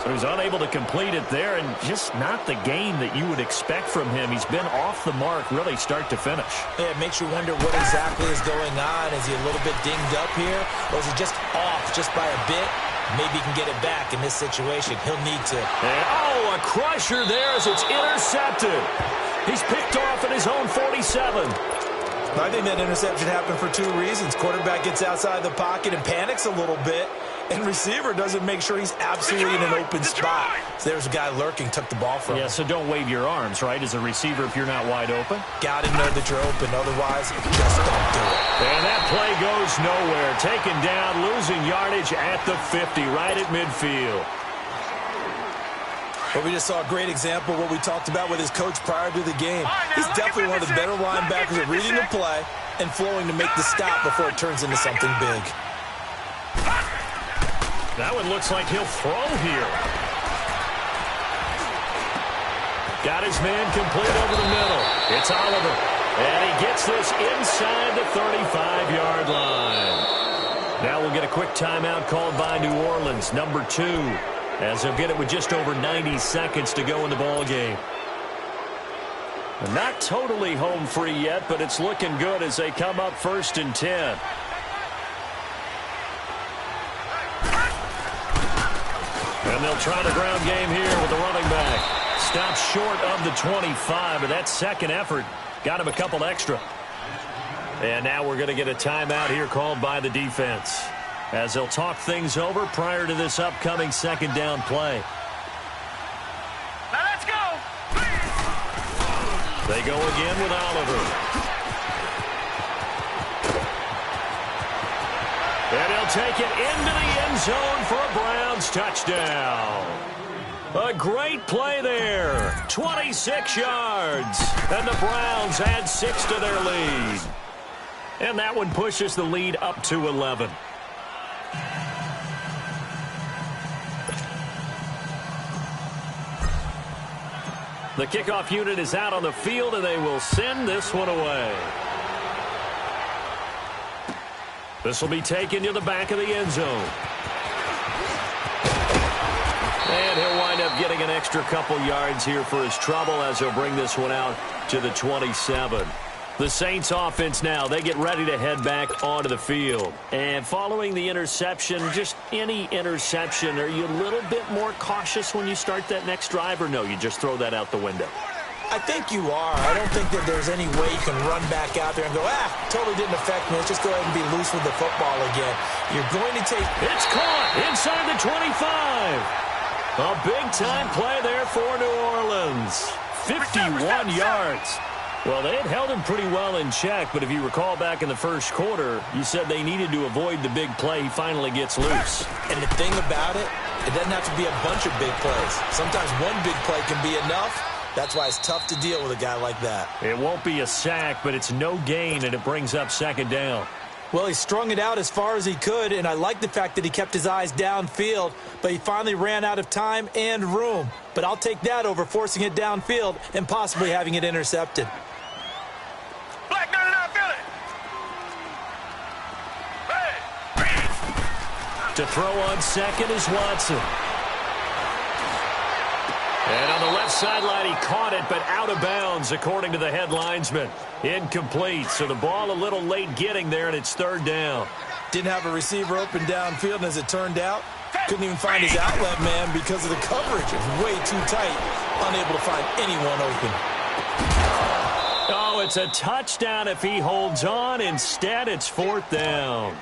So he's unable to complete it there, and just not the game that you would expect from him. He's been off the mark really start to finish. Yeah, it makes you wonder what exactly is going on. Is he a little bit dinged up here, or is he just off just by a bit? Maybe he can get it back in this situation. He'll need to. And, a crusher there as it's intercepted. He's picked off at his own 47. I think that interception happened for 2 reasons. Quarterback gets outside the pocket and panics a little bit, and receiver doesn't make sure he's absolutely in an open spot. So there's a guy lurking, took the ball from him. Yeah, so don't wave your arms, right, as a receiver if you're not wide open. Got to know that you're open, otherwise just don't do it. And that play goes nowhere. Taken down, losing yardage at the 50, right at midfield. But we just saw a great example of what we talked about with his coach prior to the game. He's definitely one of the better linebackers at reading the play and flowing to make the stop before it turns into something big. That one looks like he'll throw here. Got his man complete over the middle. It's Oliver. And he gets this inside the 35-yard line. Now we'll get a quick timeout called by New Orleans, number 2, as they'll get it with just over 90 seconds to go in the ball game. Not totally home free yet, but it's looking good as they come up 1st and 10. And they'll try the ground game here with the running back. Stops short of the 25, but that second effort got him a couple extra. And now we're going to get a timeout here called by the defense, as they'll talk things over prior to this upcoming second down play. Now let's go. They go again with Oliver. And he'll take it into the end zone for a Browns touchdown. A great play there. 26 yards. And the Browns add 6 to their lead. And that one pushes the lead up to 11. The kickoff unit is out on the field, and they will send this one away. This will be taken to the back of the end zone. And he'll wind up getting an extra couple yards here for his trouble as he'll bring this one out to the 27. The Saints offense now, they get ready to head back onto the field. And following the interception, just any interception, are you a little bit more cautious when you start that next drive, or no, you just throw that out the window? I think you are. I don't think that there's any way you can run back out there and go, totally didn't affect me. Let's just go ahead and be loose with the football again. You're going to take... It's caught inside the 25. A big-time play there for New Orleans. 51 yards. Well, they had held him pretty well in check, but if you recall back in the first quarter, you said they needed to avoid the big play. He finally gets loose. And the thing about it, it doesn't have to be a bunch of big plays. Sometimes one big play can be enough. That's why it's tough to deal with a guy like that. It won't be a sack, but it's no gain, and it brings up second down. Well, he strung it out as far as he could, and I like the fact that he kept his eyes downfield, but he finally ran out of time and room. But I'll take that over forcing it downfield and possibly having it intercepted. Black 99, feel it. Hey. To throw on second is Watson. And on the left sideline, he caught it, but out of bounds, according to the head linesman. Incomplete, so the ball a little late getting there, and it's third down. Didn't have a receiver open downfield, and as it turned out, couldn't even find his outlet man because of the coverage. It was way too tight, unable to find anyone open. Oh, it's a touchdown if he holds on. Instead, it's fourth down.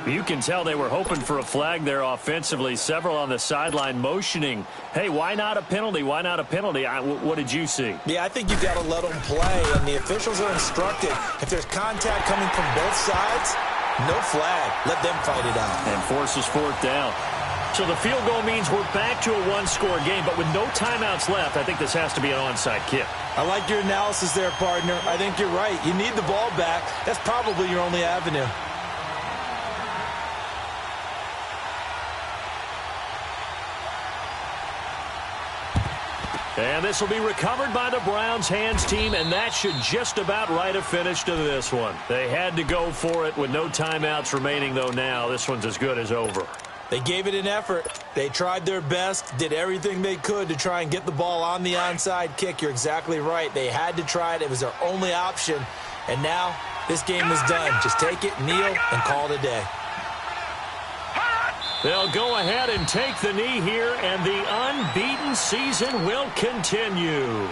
You can tell they were hoping for a flag there offensively. Several on the sideline motioning, hey, why not a penalty? Why not a penalty? What did you see? Yeah, I think you've got to let them play, and the officials are instructed. If there's contact coming from both sides, no flag. Let them fight it out. And forces fourth down. So the field goal means we're back to a one-score game, but with no timeouts left, I think this has to be an onside kick. I like your analysis there, partner. I think you're right. You need the ball back. That's probably your only avenue. And this will be recovered by the Browns hands team, and that should just about write a finish to this one. They had to go for it with no timeouts remaining, though now this one's as good as over. They gave it an effort. They tried their best, did everything they could to try and get the ball on the onside kick. You're exactly right. They had to try it. It was their only option. And now this game is done. Just take it, kneel, and call it a day. They'll go ahead and take the knee here, and the unbeaten season will continue.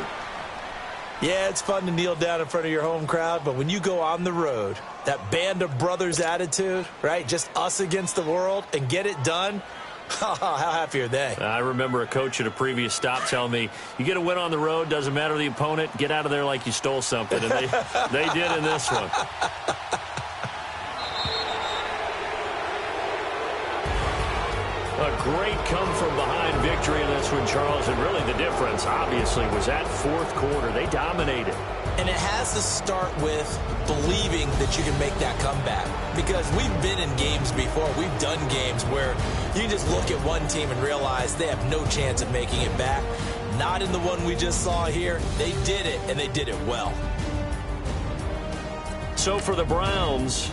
Yeah, it's fun to kneel down in front of your home crowd, but when you go on the road, that band of brothers attitude, right, just us against the world, and get it done, how happy are they? I remember a coach at a previous stop telling me, you get a win on the road, doesn't matter the opponent, get out of there like you stole something, and they did in this one. A great come-from-behind victory in this one, Charles, and really the difference, obviously, was that fourth quarter. They dominated. And it has to start with believing that you can make that comeback. Because we've been in games before. We've done games where you can just look at one team and realize they have no chance of making it back. Not in the one we just saw here. They did it, and they did it well. So for the Browns,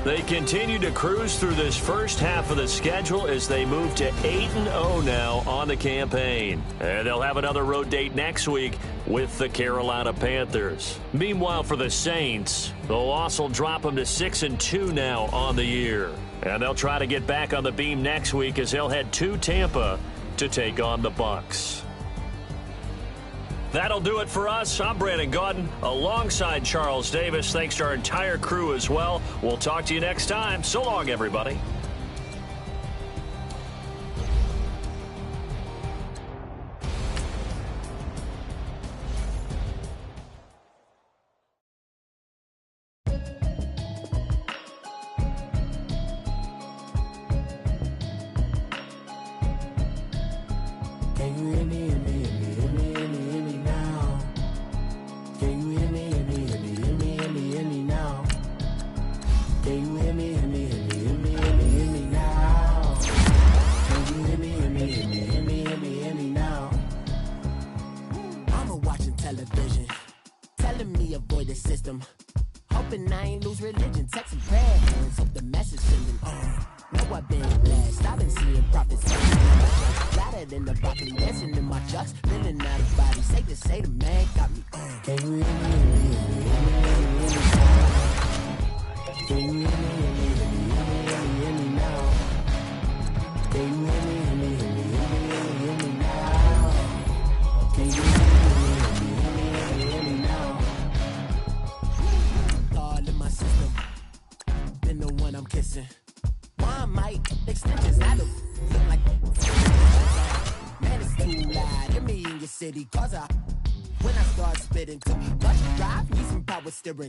they continue to cruise through this first half of the schedule as they move to 8-0 now on the campaign. And they'll have another road date next week with the Carolina Panthers. Meanwhile, for the Saints, the loss will drop them to 6-2 now on the year. And they'll try to get back on the beam next week as they'll head to Tampa to take on the Bucs. That'll do it for us. I'm Brandon Gaudin alongside Charles Davis. Thanks to our entire crew as well. We'll talk to you next time. So long, everybody.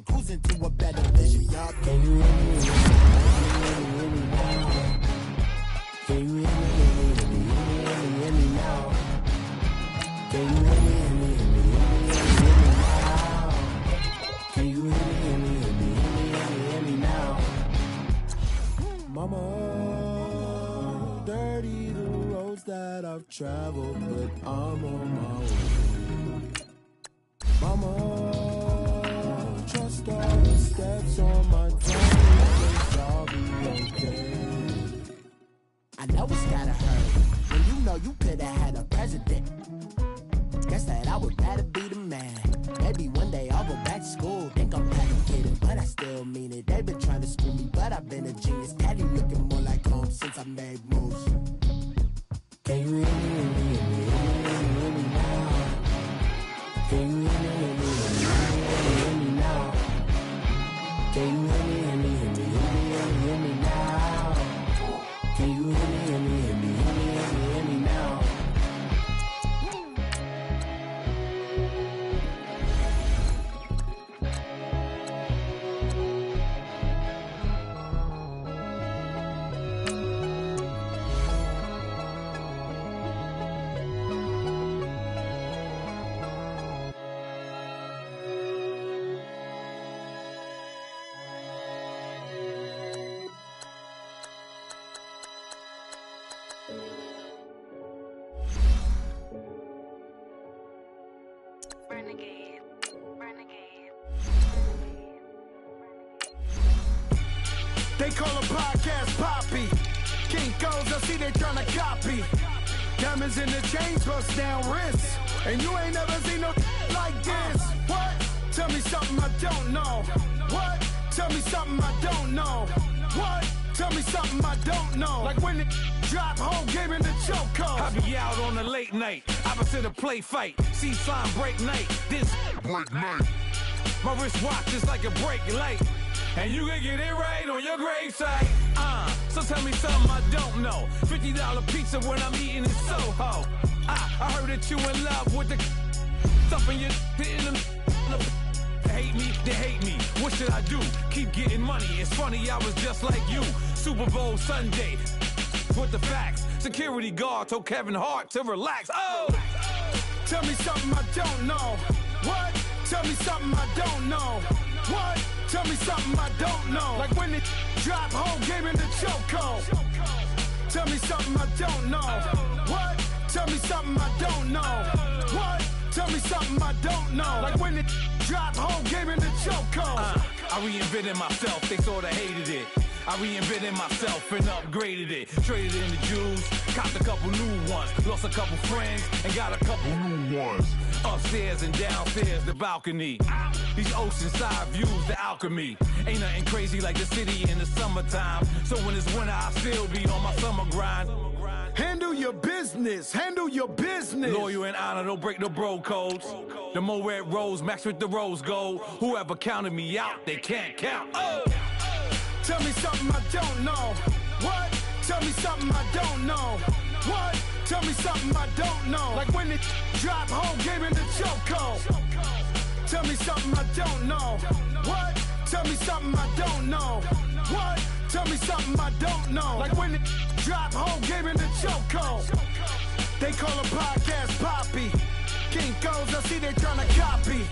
Cruising to a better vision, y'all. Can you hear me? Can you hear me now? Can you hear me now? Can you hear me now? Mama, dirty the roads that I've traveled, but I'm on my way. Mama, trust all the steps on my journey, 'cause I'll be okay. I know it's gotta hurt when you know you could've had a president. Guess that I would rather be the man. Maybe one day I'll go back to school. Think I'm having kidding, but I still mean it. They've been trying to school me, but I've been a genius. Daddy looking more like home since I made moves. Can you hear me now? Can you hear me now? Can you hear me now? Can you hear me now? They call a podcast Poppy. Kinkos, I see they tryna copy. Diamonds in the chains, bust down wrists. And you ain't never seen no like this. What? Tell me something I don't know. What? Tell me something I don't know. What? Tell me something I don't know. Like when the drop home game in the chokehold. I be out on a late night, opposite a play fight. See sign break night, this break night. My wristwatch is like a break light. And you can get it right on your gravesite. So tell me something I don't know. $50 pizza when I'm eating in Soho. I heard that you in love with the stuff in your in them. Hate me, they hate me. What should I do? Keep getting money. It's funny, I was just like you. Super Bowl Sunday. With the facts. Security guard told Kevin Hart to relax. Oh! Tell me something I don't know. What? Tell me something I don't know. What? Tell me something I don't know. Like when it drop whole game in the chokehold. Tell me something I don't know. What? Tell me something I don't know. What? Tell me something I don't know. Like when it drop whole game in the chokehold. I reinvented myself, they sorta hated it. I reinvented myself and upgraded it. Traded in the Jews, copped a couple new ones. Lost a couple friends and got a couple new ones. Upstairs and downstairs, the balcony. These oceanside views, the alchemy. Ain't nothing crazy like the city in the summertime. So when it's winter, I still be on my summer grind. Handle your business, handle your business. Loyal and honor, don't break the bro codes. The more red rose, max with the rose gold. Whoever counted me out, they can't count. Oh! Tell me something I don't know. What? Tell me something I don't know. What? Tell me something I don't know. Like when it drop whole game in the chokehold. Tell me something I don't know. What? Tell me something I don't know. What? Tell me something I don't know. Like when it drop whole game in the chokehold. They call a podcast Poppy. Kinkos, I see they tryna copy.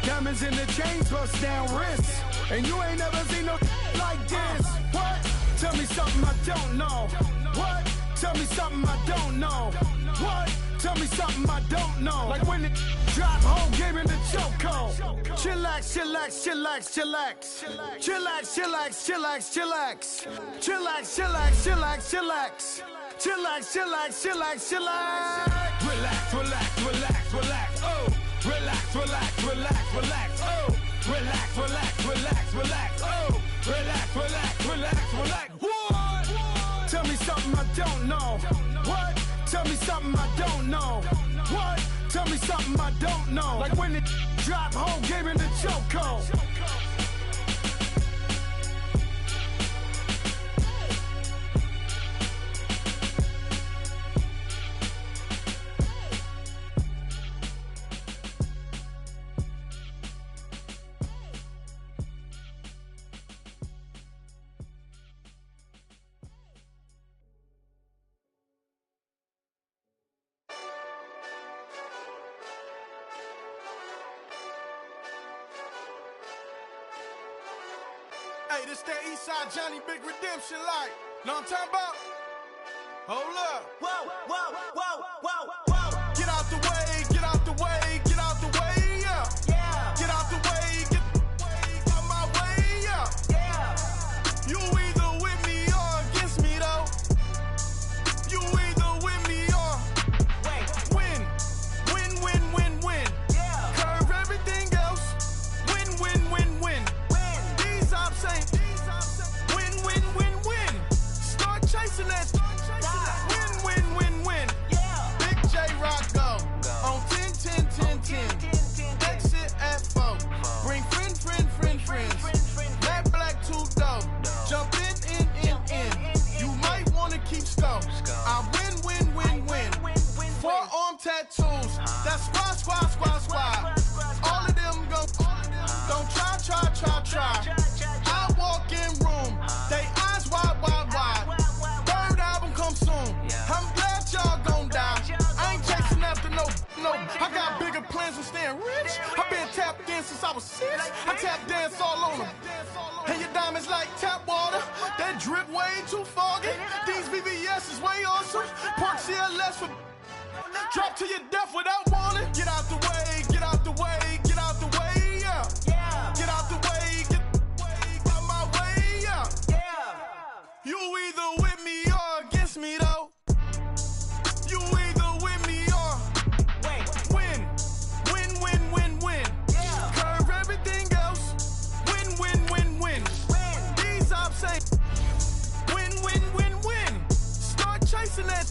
Diamonds in the chains, bust down wrists. And you ain't never seen no like this. What? Tell me something I don't know. What? Tell me something I don't know. What? Tell me something I don't know. Like when it drop whole game in the chokehold. Chillax, chillax, chillax, chillax. Chillax, chillax, chillax, chillax. Chillax, chillax, chillax, chillax. Chillax, chillax, chillax, chillax. Relax, relax, relax, relax, oh. Relax, relax, relax, relax, oh. Relax, relax, relax, relax, oh. Relax, relax, relax, relax. What? Tell me something I don't know. What? Tell me something I don't know. What? Tell me something I don't know. Like when it drop whole game in the chokehold. Hey, this that Eastside Johnny Big Redemption like. Know what I'm talking about? Hold up. Whoa, whoa, whoa, whoa, whoa. Get out the way, get out the way, get out the way, yeah. Yeah. Get out the way, get out my way, yeah. Yeah. You either with me or against me, though. You either with me or win. Win, win, win, win. Yeah. Curve everything else. Win, win, win, win. These ops ain't win, win, win, win. Start chasing that. Win, win, win, win. Yeah. Big J Rock go on 10, 10, 10, 10. Exit at 4. Bring friends. Black, black, 2 dope. Jump in. You might wanna keep scope. I win. Forearm tattoos. That's squad. All of them go. Don't try. I walk in room. They eyes wide. Third album come soon. I'm glad y'all gon' die. I ain't chasing after no. I got bigger plans than staying rich. I been tapped in since I was 6. I tap dance all on them. And your diamonds like tap water. That drip way too foggy. These VVS is way awesome. Park CLS for drop to your death without warning. Get out the way, get out the way, get out the way, yeah. Yeah. Get out the way, get out my way, yeah. Yeah. You either with me or against me, though. You either with me or win. Win. Yeah. Curve everything else. Win. These ops ain't win. Start chasing that.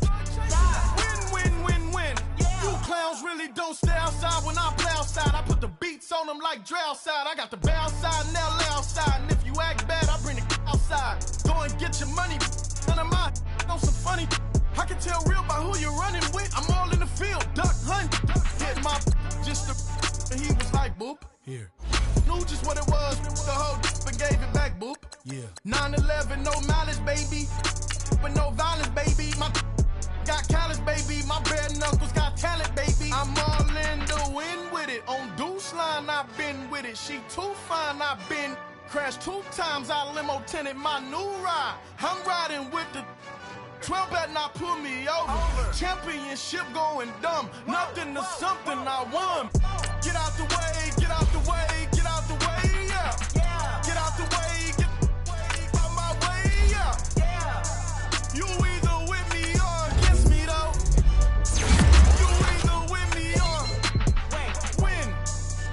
Win. Yeah. You clowns really don't stay outside when I play outside. I put the beats on them like Dre outside. I got the bow side and they'll lay outside. And if you act bad, I bring the outside. Go and get your money. None of my on some funny. I can tell real by who you're running with. I'm all in the field, duck hunt. Hit my just and he was like, boop. Here. Knew just what it was. The whole and gave it back, boop. Yeah. 9/11, no mileage, baby. But no violence, baby. My got callous, baby. My bare knuckles got talent, baby. I'm all in the wind with it. On Deuce line, I've been with it. She too fine, I've been. Crashed 2 times, I limo tinted my new ride. I'm riding with the 12 better not pull me over. Championship going dumb. Nothing to something I won. Get out the way, get out the way, get out the way, yeah. Get out the way, get out my way, yeah. You either with me or against me, though. You either with me or win.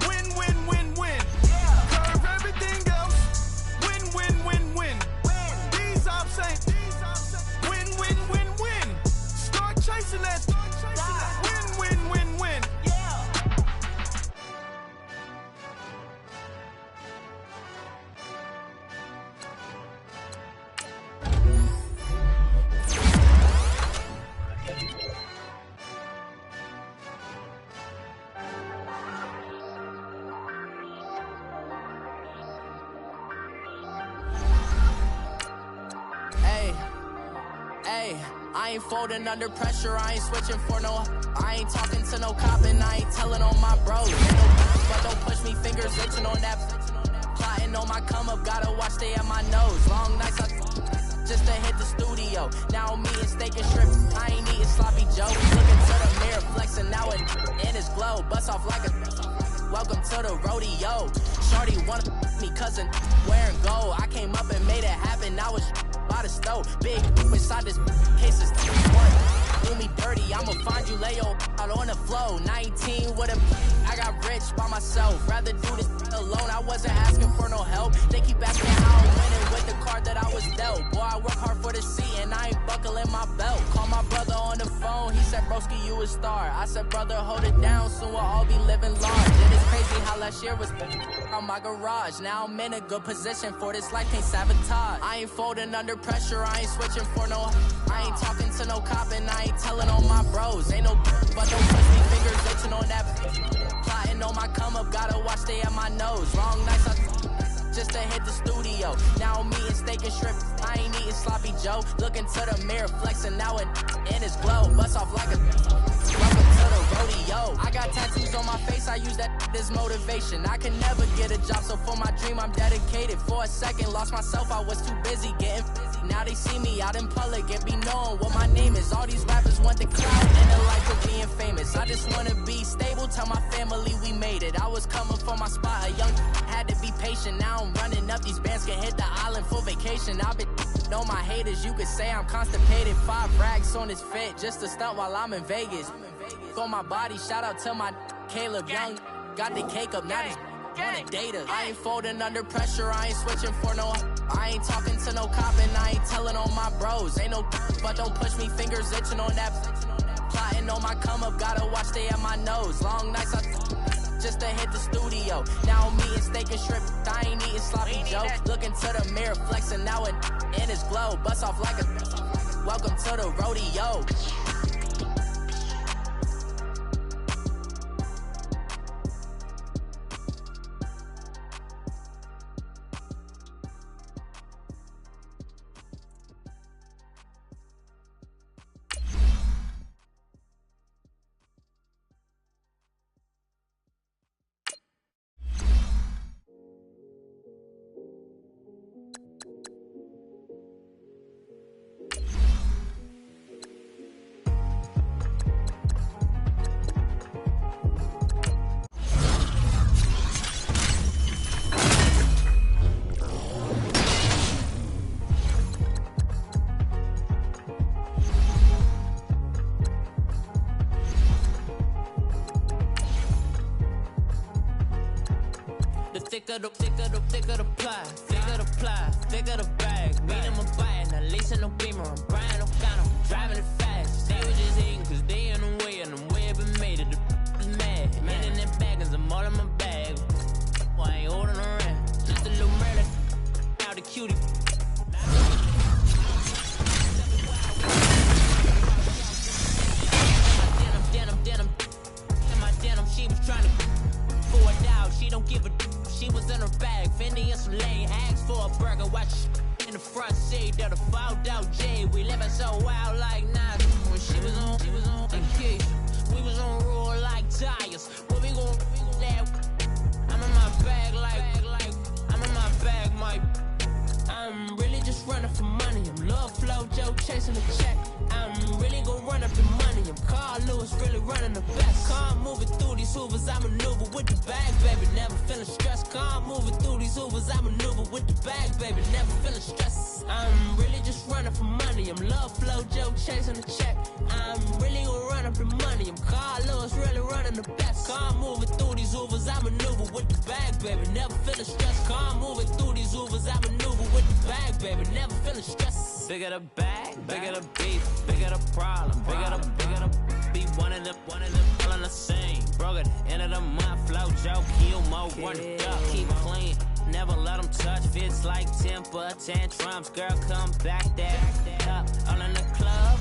Win, win, win, win. Curve everything else. Win, win, win, win. These I'm saying. Win, win, win, win. Start chasing that. Win, win, win, win. I ain't folding under pressure, I ain't switching for no. I ain't talking to no cop and I ain't telling on my bros. Ain't no but don't push me, fingers itching on that. Plotting on my come up, gotta watch they at my nose. Long nights just to hit the studio. Now I'm eating steak and shrimp, I ain't eating sloppy Joe. Looking to the mirror, flexing now it in his glow. Bust off like a welcome to the rodeo. Shorty wanna me cousin wearing gold. I came up and made it happen, I was by the stove. Big inside this case is one. Do me dirty, I'ma find you, lay your out on the flow. 19 with a I got rich by myself. Rather do this alone, I wasn't asking for no help. They keep asking how I'm winning with the card that I was dealt. Boy, I work hard for the seat and I ain't buckling my belt. Call my brother on the phone, he said, broski, you a star. I said, brother, hold it down, soon we'll all be living large. It is crazy how last year was on my garage. Now I'm in a good position for this life, can't sabotage. I ain't folding under pressure, I ain't switching for no. I ain't talking to no cop and I ain't telling on my bros. Ain't no but don't push me, fingers itching on that. Plotting on my come up, gotta watch they at my nose. Wrong nights just to hit the studio. Now I'm eating steak and shrimp, I ain't eating sloppy Joe. Looking to the mirror, flexing now it in his glow. Bust off like a welcome to the rodeo. I got tattoos on my face, I use that as motivation. I can never get a job, so for my dream I'm dedicated. For a second, lost myself, I was too busy getting busy. Now they see me out in public and be knowing what my name is. All these rappers want the clout and the life of being famous. I just wanna be stable, tell my family we made it. I was coming for my spot, a young had to be patient. Now I'm running up, these bands can hit the island for vacation. I've been know my haters, you could say I'm constipated. 5 racks on his fit, just to stunt while I'm in Vegas. For my body, shout out to my Caleb Young. Got the cake up, now these wanna date us. I ain't folding under pressure, I ain't switching for no. I ain't talking to no cop and I ain't telling on my bros. Ain't no but don't push me, fingers itching on that. Plotting on my come up, gotta watch they at my nose. Long nights just to hit the studio. Now I'm eating steak and shrimp, I ain't eating sloppy Joe. Looking to the mirror, flexing now it in his glow. Bust off like a welcome to the rodeo. Thicker the ply, thicker the bag. Beat him a bite, now leasing no beamer. I'm Brian O'Connor, driving it fast. They was just hating cause they in the way, and the way I've been made it. The is mad. In that bag, cause I'm all in my bag. Why I ain't holding around? Just a little murder, now the cutie. Denim, she was trying to pour it out. She don't give a. She was in her bag, Fendi and some lane. Asked for a burger, watch in the front seat of the fouled out J. We living so wild like nah. When she was moving through these hoovers, I maneuver with the bag, baby. Never feeling stressed. Calm moving through these hoovers, I maneuver with the bag, baby. Never feeling stressed. I'm really just running for money. I'm love flow, Joe chasing the check. I'm really gonna run up the money. I'm Carl Lewis, really running the best. Calm moving through these hoovers, I maneuver with the bag, baby. Never feeling stressed. Calm moving through these hoovers, I maneuver with the bag, baby. Never feeling stressed. Bigger the bag, bigger the beef, bigger the problem, bigger the be one of them, all on the same. Broke at the end of the month, flow, Joe, kill more, run it up, keep clean. Never let them touch, fits like temper tantrums. Girl, come back that up, all in the club,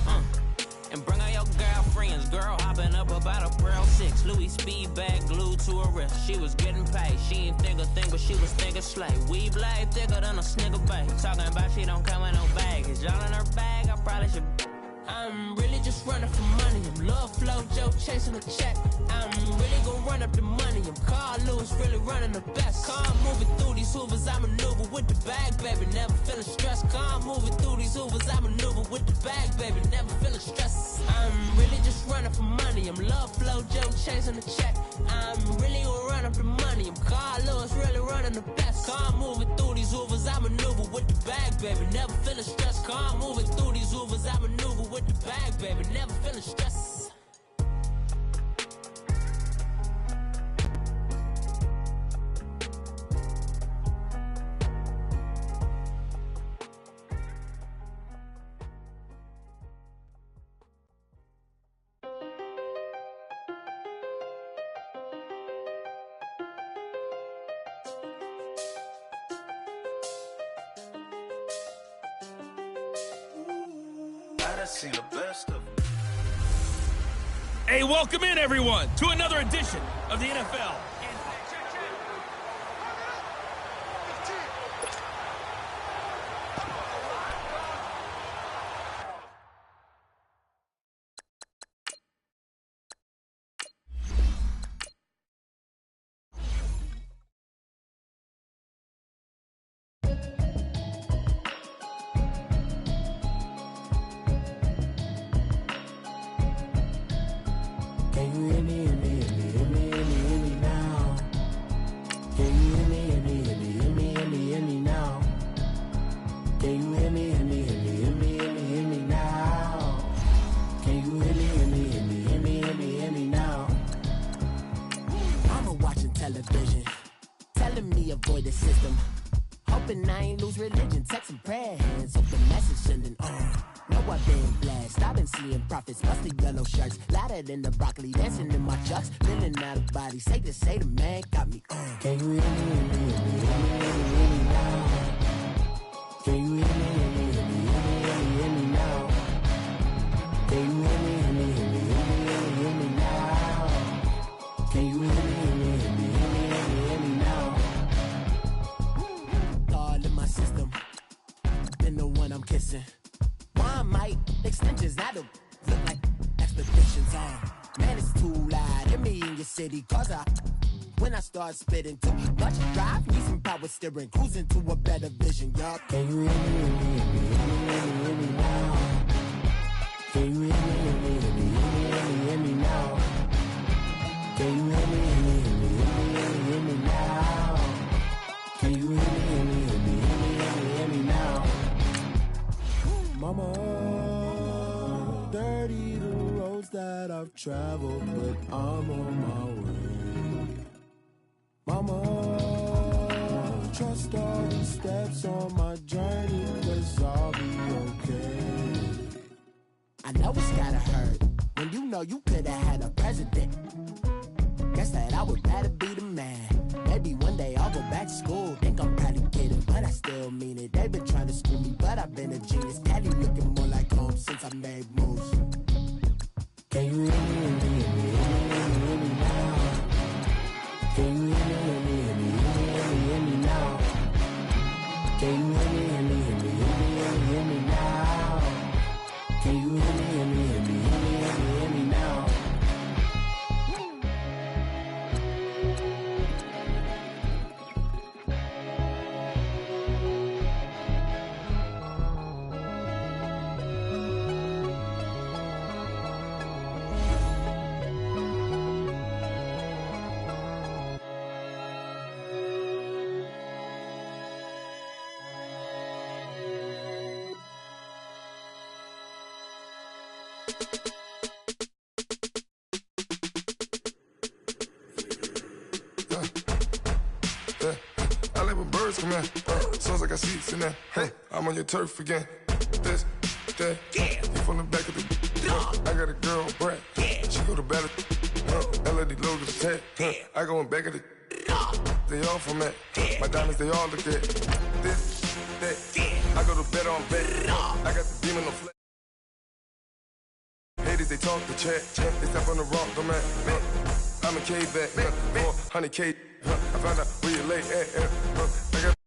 and bring all your girlfriends. Girl, hopping up about a Pearl 6, Louis speed bag glued to her wrist. She was getting paid, she ain't think a thing, but she was thinking slay. We blade thicker than a snicker bag. Talking about she don't come with no baggage. All in her bag, I probably should. I'm really just running for money. I'm love flow, Joe chasing a check. I'm really gonna run up the money. I'm Carl Lewis, really running the best. Calm moving through these hoovers, I maneuver with the bag, baby. Never feeling stressed. Calm moving through these hoovers, I maneuver with the bag, baby. Never feeling stressed. I'm really just running for money. I'm love flow, Joe chasing the check. I'm really gonna run up the money. I'm Carl Lewis, really running the best. Calm moving through these hoovers, I maneuver with the bag, baby. Never feeling stressed. Calm moving through these hoovers, I maneuver with the bag, baby. Never feeling stressed. Seen the best of them. Hey, welcome in, everyone, to another edition of the NFL. In the broccoli, dancing in my chucks, feeling out of body. Say the man got me. Can you hear me now? Can you hear me now? Can you hear me now? Can you hear me now? All in my system, been the one I'm kissing. One might extensions, I don't look like expectations on. Man, it's too loud. Hit me in your city, cause when I start spitting too much drive, need some power steering, cruising to a better vision, y'all. Can you hear me now? Can you hear me now? Can you hear me now? Can you hear me now? Mama, dirty the roads that I've traveled, but I'm on my way. Mama, trust all the steps on my journey, 'cause I'll be okay. I know it's gotta hurt when you know you could've had a president. Guess that I would rather be the man. Maybe one day I'll go back to school. Think I'm probably kidding, but I still mean it. They've been trying to school me, but I've been a genius. Daddy looking more like home since I made moves. Can you hear me now? Can you hear me now? Can you hear me now? Can you hear me now? come in. Sounds like I seats in there. Hey, I'm on your turf again. This, that, you from the back of the. I got a girl, Brad. She go to battle. LED logos tag. I go in back of the. They all from that. My diamonds, they all look at. This, that. I go to bed on bed. I got the demon on flat. Haters, they talk the chat. They step on the rock, the man. I'm a K back. 400K. I found out where you lay at. I got